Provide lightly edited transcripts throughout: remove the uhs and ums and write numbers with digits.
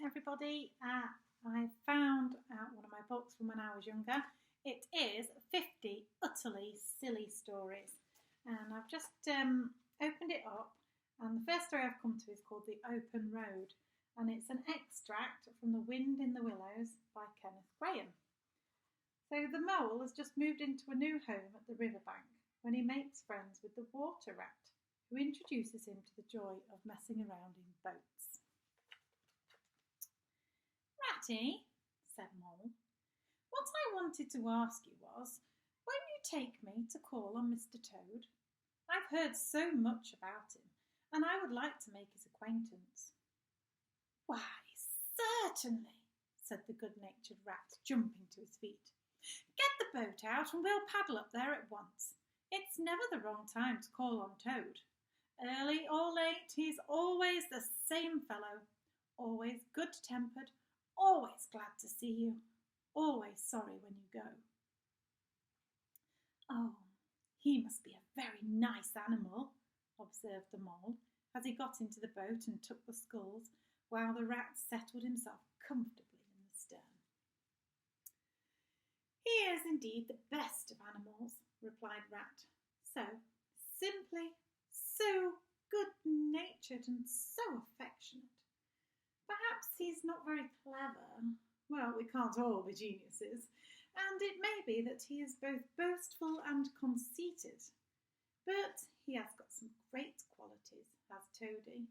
everybody. I found one of my books from when I was younger. It is 50 Utterly Silly Stories. And I've just opened it up, and the first story I've come to is called The Open Road. And it's an extract from The Wind in the Willows by Kenneth Grahame. So the mole has just moved into a new home at the riverbank when he makes friends with the water rat, who introduces him to the joy of messing around in boats. Ratty, said Mole, what I wanted to ask you was, won't you take me to call on Mr. Toad? I've heard so much about him, and I would like to make his acquaintance. Why, certainly, said the good-natured rat, jumping to his feet. Get the boat out and we'll paddle up there at once. It's never the wrong time to call on Toad. Early or late, he's always the same fellow, always good-tempered, always glad to see you, always sorry when you go. Oh, he must be a very nice animal, observed the mole, as he got into the boat and took the sculls, while the rat settled himself comfortably in the stern. He is indeed the best of animals, replied Rat. So simply, so good-natured and so affectionate. Perhaps he's not very clever. Well, we can't all be geniuses. And it may be that he is both boastful and conceited. But he has got some great qualities, has Toady.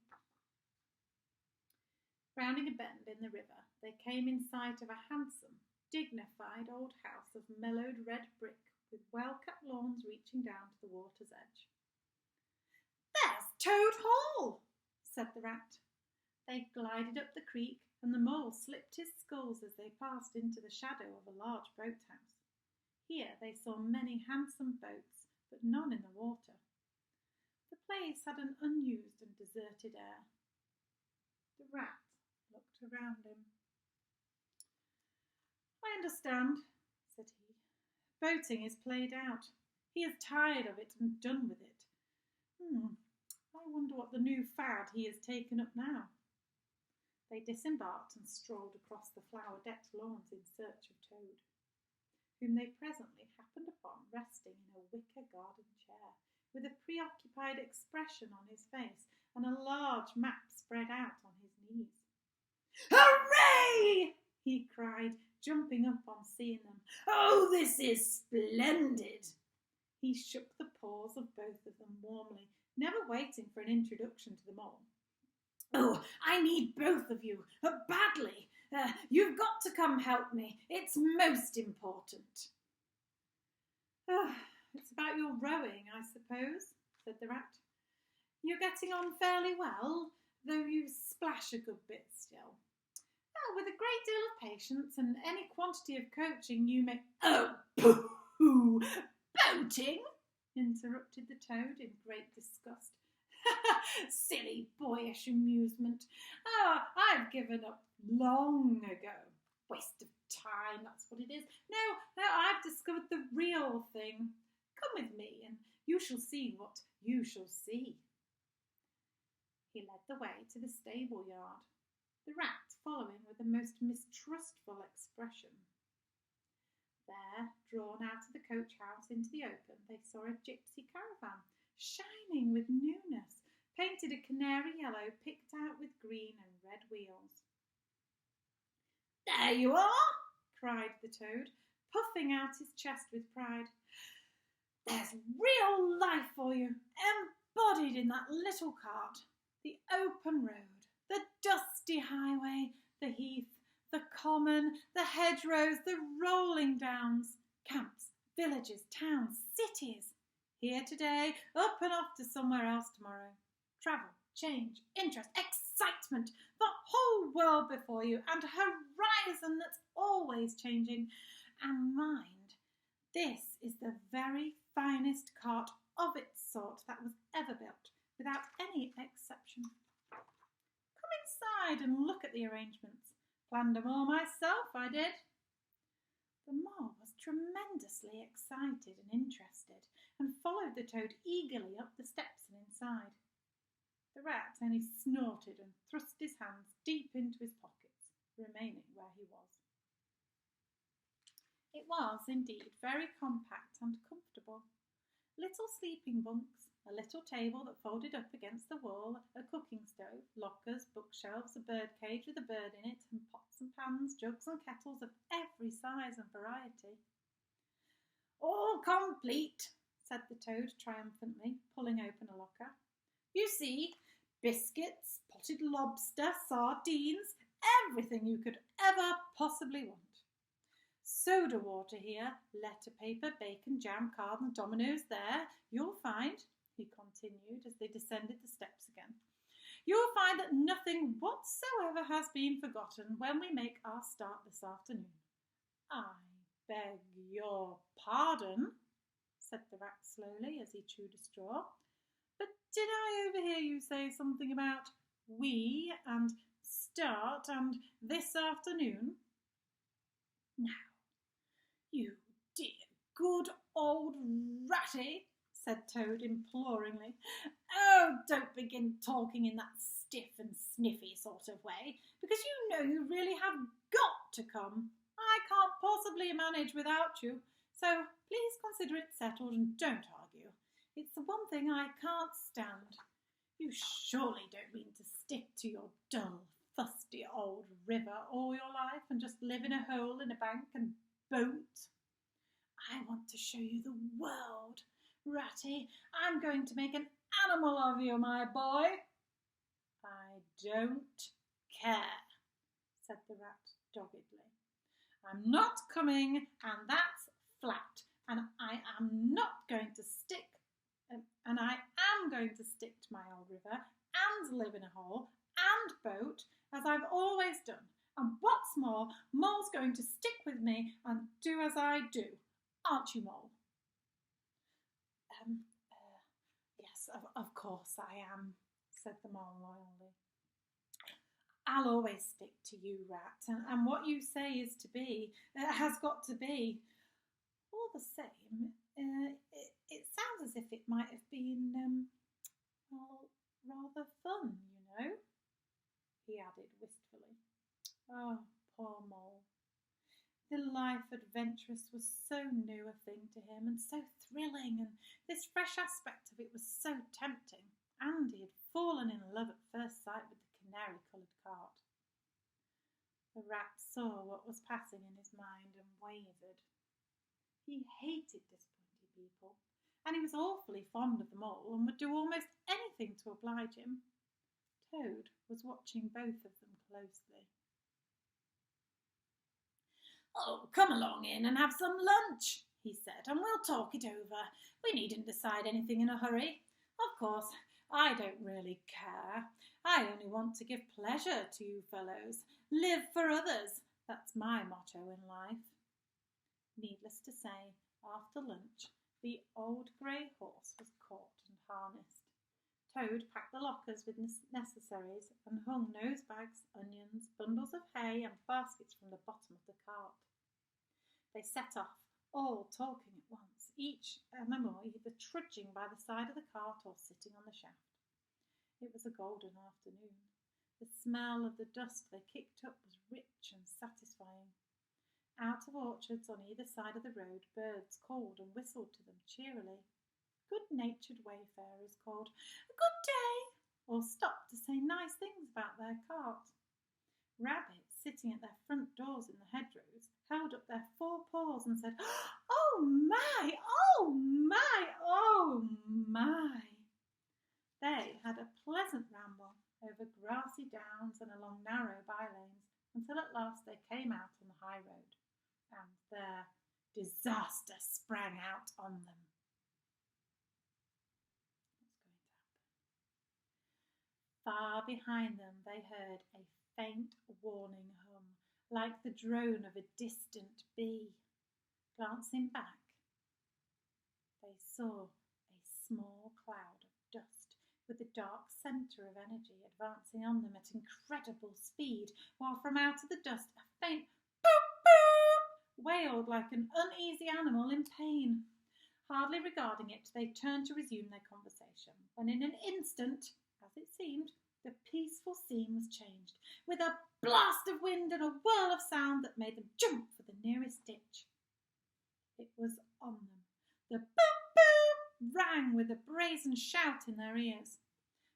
Rounding a bend in the river, they came in sight of a handsome, dignified old house of mellowed red brick with well-kept lawns reaching down to the water's edge. There's Toad Hall, said the rat. They glided up the creek, and the mole slipped his sculls as they passed into the shadow of a large boathouse. Here they saw many handsome boats, but none in the water. The place had an unused and deserted air. The rat looked around him. I understand, said he. Boating is played out. He is tired of it and done with it. I wonder what the new fad he has taken up now. They disembarked and strolled across the flower-decked lawns in search of Toad, whom they presently happened upon resting in a wicker garden chair, with a preoccupied expression on his face and a large map spread out on his knees. Hooray! He cried, jumping up on seeing them. Oh, this is splendid! He shook the paws of both of them warmly, never waiting for an introduction to them all. Oh, I need both of you, badly. You've got to come help me. It's most important. It's about your rowing, I suppose, said the rat. You're getting on fairly well, though you splash a good bit still. With a great deal of patience and any quantity of coaching you may... Oh, pooh! Boating? Interrupted the toad in great disgust. Silly boyish amusement. Oh, I've given up long ago. Waste of time, that's what it is. No, I've discovered the real thing. Come with me and you shall see what you shall see. He led the way to the stable yard, the rat following with a most mistrustful expression. There, drawn out of the coach house into the open, they saw a gypsy caravan, shining with newness, painted a canary yellow, picked out with green and red wheels. There you are, cried the toad, puffing out his chest with pride. There's real life for you, embodied in that little cart. The open road, the dusty highway, the heath, the common, the hedgerows, the rolling downs, camps, villages, towns, cities. Here today, up and off to somewhere else tomorrow. Travel, change, interest, excitement, the whole world before you, and a horizon that's always changing. And mind, this is the very finest cart of its sort that was ever built, without any exception. Come inside and look at the arrangements. Planned them all myself, I did. The mole was tremendously excited and interested, and followed the toad eagerly up the steps and inside. The rat only snorted and thrust his hands deep into his pockets. It was indeed very compact and comfortable. Little sleeping bunks, a little table that folded up against the wall, a cooking stove, lockers, bookshelves, a bird cage with a bird in it, and pots and pans, jugs and kettles of every size and variety. "All complete," said the toad triumphantly, pulling open a locker. "You see, biscuits, potted lobster, sardines, everything you could ever possibly want. Soda water here, letter paper, bacon, jam, cards and dominoes there. You'll find," he continued as they descended the steps again, "you'll find that nothing whatsoever has been forgotten when we make our start this afternoon." "I beg your pardon," said the rat slowly as he chewed a straw, "but did I overhear you say something about we and start and this afternoon?" "Now, you dear good old Ratty," said Toad imploringly. "Oh, don't begin talking in that stiff and sniffy sort of way, because you know you really have got to come. I can't possibly manage without you, so please consider it settled and don't argue. It's the one thing I can't stand. You surely don't mean to stick to your dull, fusty old river all your life and just live in a hole in a bank and boat. I want to show you the world, Ratty. I'm going to make an animal of you, my boy." "I don't care," said the rat doggedly. "I'm not coming, and that's flat. And I am going to stick to my old river and live in a hole and boat as I've always done. And what's more, Mole's going to stick with me and do as I do. Aren't you, Mole?" Yes, of course I am," said the Mole loyally. "I'll always stick to you, Rat, and what you say is to be, has got to be. All the same, it sounds as if it might have been, well, rather fun, you know," he added wistfully. Oh, poor Mole. The life adventurous was so new a thing to him, and so thrilling, and this fresh aspect of it was so tempting, and he had fallen in love at first sight with the canary-coloured cart. The rat saw what was passing in his mind and wavered. He hated disappointed people, and he was awfully fond of them all, and would do almost anything to oblige him. Toad was watching both of them closely. "Oh, come along in and have some lunch," he said, "and we'll talk it over. We needn't decide anything in a hurry. Of course, I don't really care. I only want to give pleasure to you fellows. Live for others. That's my motto in life." Needless to say, after lunch, the old grey horse was caught and harnessed. Toad packed the lockers with necessaries and hung nosebags, onions, bundles of hay and baskets from the bottom of the cart. They set off, all talking at once, each animal either trudging by the side of the cart or sitting on the shaft. It was a golden afternoon. The smell of the dust they kicked up was rich and satisfying. Out of orchards on either side of the road, birds called and whistled to them cheerily. Good-natured wayfarers called, "Good day," or stopped to say nice things about their cart. Rabbits, sitting at their front doors in the hedgerows, held up their forepaws and said, "Oh my, oh my, oh my." They had a pleasant ramble over grassy downs and along narrow by-lanes until at last they came out on the high road, and there disaster sprang out on them. Far behind them they heard a faint warning hum, like the drone of a distant bee. Glancing back, they saw a small cloud of dust with a dark centre of energy advancing on them at incredible speed, while from out of the dust a faint boop boop wailed like an uneasy animal in pain. Hardly regarding it, they turned to resume their conversation, when in an instant, as it seemed, the peaceful scene was changed, with a blast of wind and a whirl of sound that made them jump for the nearest ditch. It was on them. The boop-boop rang with a brazen shout in their ears.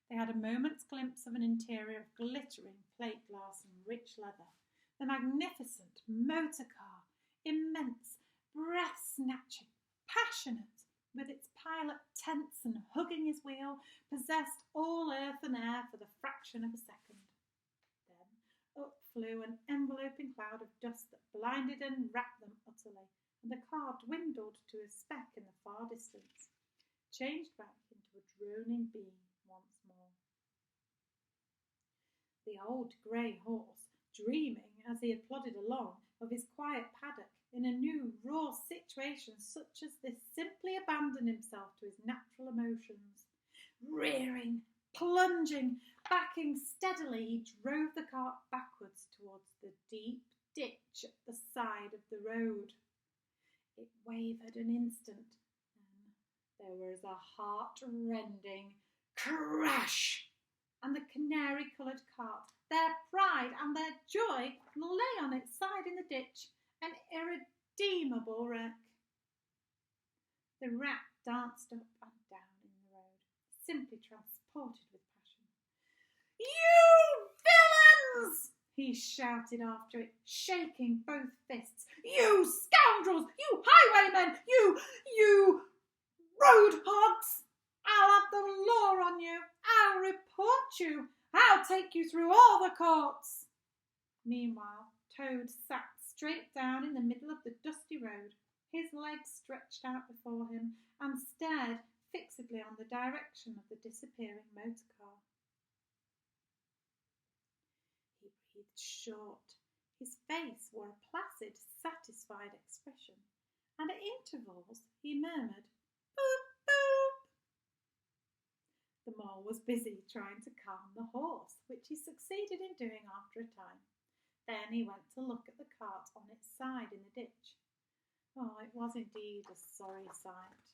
They had a moment's glimpse of an interior of glittering plate glass and rich leather. The magnificent motor car, immense, breath-snatching, passionate, with its pilot tense and hugging his wheel, possessed all earth and air for the fraction of a second. Then up flew an enveloping cloud of dust that blinded and wrapped them utterly, and the car dwindled to a speck in the far distance, changed back into a droning beam once more. The old grey horse, dreaming as he had plodded along of his quiet paddock in a new raw situation such as this, simply abandoned himself to his natural emotions. Rearing, plunging, backing steadily, he drove the cart backwards towards the deep ditch at the side of the road. It wavered an instant, and there was a heart-rending crash, and the canary-coloured cart, their pride and their joy, lay on its side in the ditch, an irredeemable wreck. The rat danced up and down in the road, simply transported with passion. "You villains!" he shouted after it, shaking both fists. "You scoundrels! You highwaymen! You road hogs! I'll have the law on you! I'll report you! I'll take you through all the courts!" Meanwhile, Toad sat straight down in the middle of the dusty road, his legs stretched out before him, and stared fixedly on the direction of the disappearing motor car. He breathed short. His face wore a placid, satisfied expression, and at intervals he murmured, "Boop, boop." The mole was busy trying to calm the horse, which he succeeded in doing after a time. Then he went to look at the cart on its side in the ditch. Oh, it was indeed a sorry sight.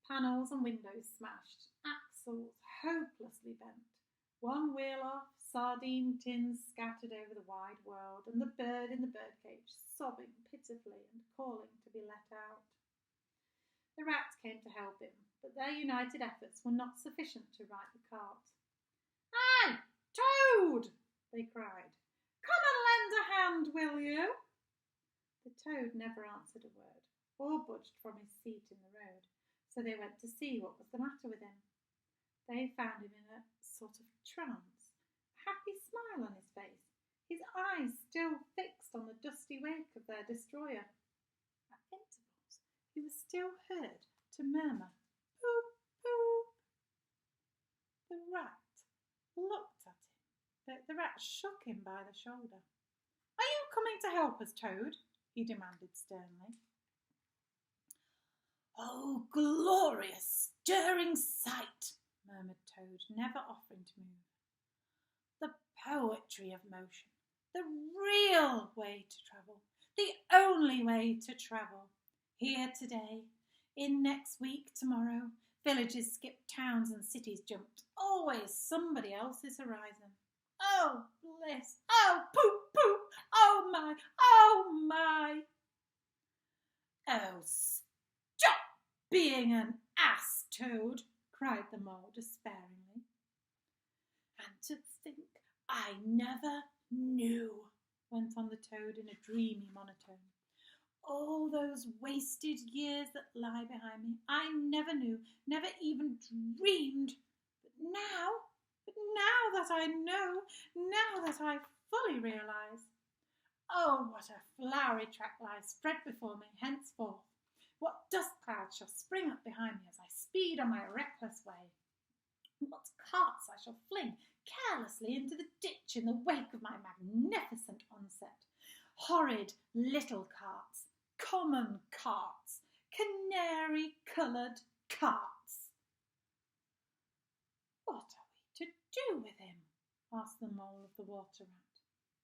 Panels and windows smashed, axles hopelessly bent, one wheel off, sardine tins scattered over the wide world, and the bird in the birdcage sobbing pitifully and calling to be let out. The rat came to help him, but their united efforts were not sufficient to right the cart. "Hey, Toad!" they cried. "Come and lend a hand, will you?" The toad never answered a word, or budged from his seat in the road, so they went to see what was the matter with him. They found him in a sort of trance, a happy smile on his face, his eyes still fixed on the dusty wake of their destroyer. At intervals he was still heard to murmur, "Poop, poop." The rat looked at him, but the rat shook him by the shoulder. "Are you coming to help us, Toad?" he demanded sternly. "Oh, glorious, stirring sight," murmured Toad, never offering to move. "The poetry of motion, the real way to travel, the only way to travel. Here today, in next week, tomorrow, villages skipped, towns and cities jumped, always somebody else's horizon. Oh, bliss! Oh, poop, poop! Oh, my! Oh, my!" "Oh, stop being an ass, Toad!" cried the mole despairingly. "And to think I never knew," went on the toad in a dreamy monotone. "All those wasted years that lie behind me, I never knew, never even dreamed. But now that I know, now that I fully realise, oh, what a flowery track lies spread before me henceforth. What dust clouds shall spring up behind me as I speed on my reckless way. What carts I shall fling carelessly into the ditch in the wake of my magnificent onset. Horrid little carts, common carts, canary-coloured carts." "What are we to do with him?" asked the mole of the water rat.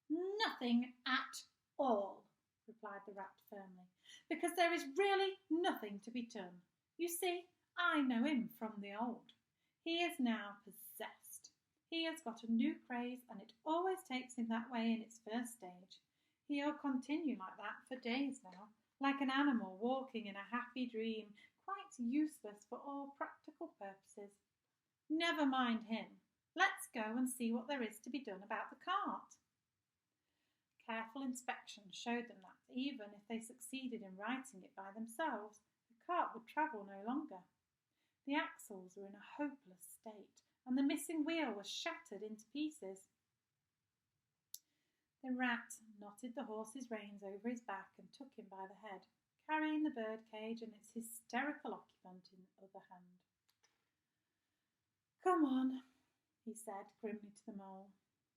"Nothing at all," replied the rat firmly, "because there is really nothing to be done. You see, I know him from the old. He is now possessed. He has got a new craze, and it always takes him that way in its first stage. He'll continue like that for days now, like an animal walking in a happy dream, quite useless for all practical purposes. Never mind him. Let's go and see what there is to be done about the cart. Careful inspection showed them that, even if they succeeded in righting it by themselves, the cart would travel no longer. The axles were in a hopeless state, and the missing wheel was shattered into pieces. The rat knotted the horse's reins over his back and took him by the head, carrying the bird cage and its hysterical occupant in the other hand. "Come on," he said grimly to the mole.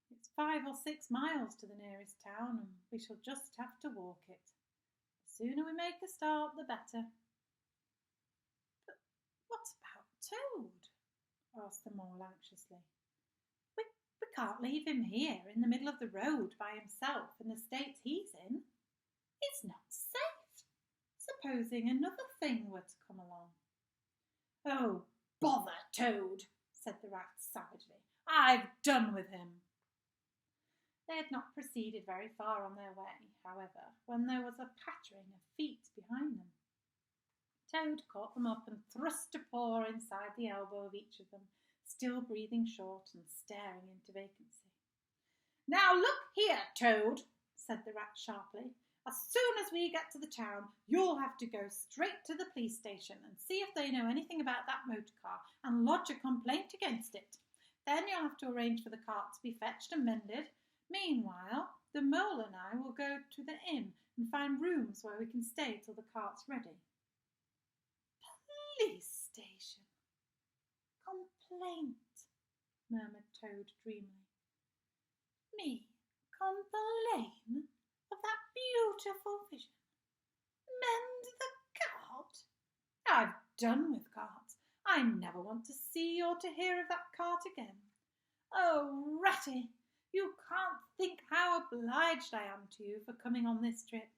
"It's 5 or 6 miles to the nearest town, and we shall just have to walk it. The sooner we make a start, the better." "But what about Toad?" asked the mole anxiously. We can't leave him here in the middle of the road by himself in the state he's in. It's not safe. Supposing another thing were to come along." "Oh, bother Toad," said the rat savagely. "I've done with him." They had not proceeded very far on their way, however, when there was a pattering of feet behind them. Toad caught them up and thrust a paw inside the elbow of each of them, still breathing short and staring into vacancy. "Now look here, Toad," said the rat sharply. "As soon as we get to the town, you'll have to go straight to the police station and see if they know anything about that motor car and lodge a complaint against it. Then you'll have to arrange for the cart to be fetched and mended. Meanwhile, the mole and I will go to the inn and find rooms where we can stay till the cart's ready." "Police station. Complaint," murmured Toad dreamily. "Me complain of that beautiful vision? Mend the cart? I've done with carts. I never want to see or to hear of that cart again. Oh, Ratty, you can't think how obliged I am to you for coming on this trip.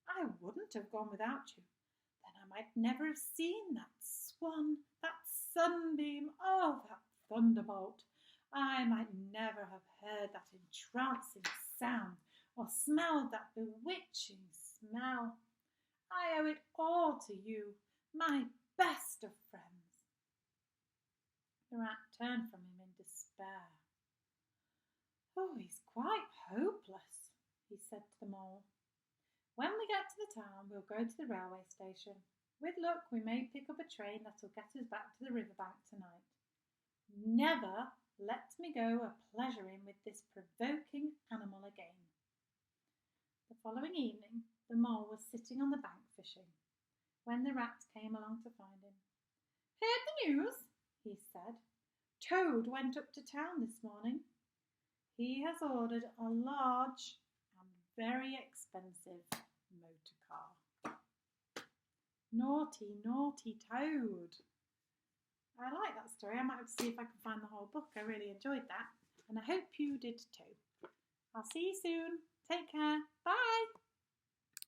I wouldn't have gone without you. Then I might never have seen that swan, that sunbeam, oh, that thunderbolt. I might never have heard that entrancing sound or smelled that bewitching smell. I owe it all to you, my best of friends." The rat turned from him in despair. "Oh, he's quite hopeless," he said to the mole. "When we get to the town, we'll go to the railway station. With luck, we may pick up a train that'll get us back to the riverbank tonight. Never let me go a-pleasuring with this provoking animal again." The following evening, the mole was sitting on the bank fishing, when the rat came along to find him. "Heard the news?" he said. "Toad went up to town this morning. He has ordered a large and very expensive motor car." Naughty, naughty Toad. I like that story. I might have to see if I can find the whole book. I really enjoyed that, and I hope you did too. I'll see you soon. Take care. Bye.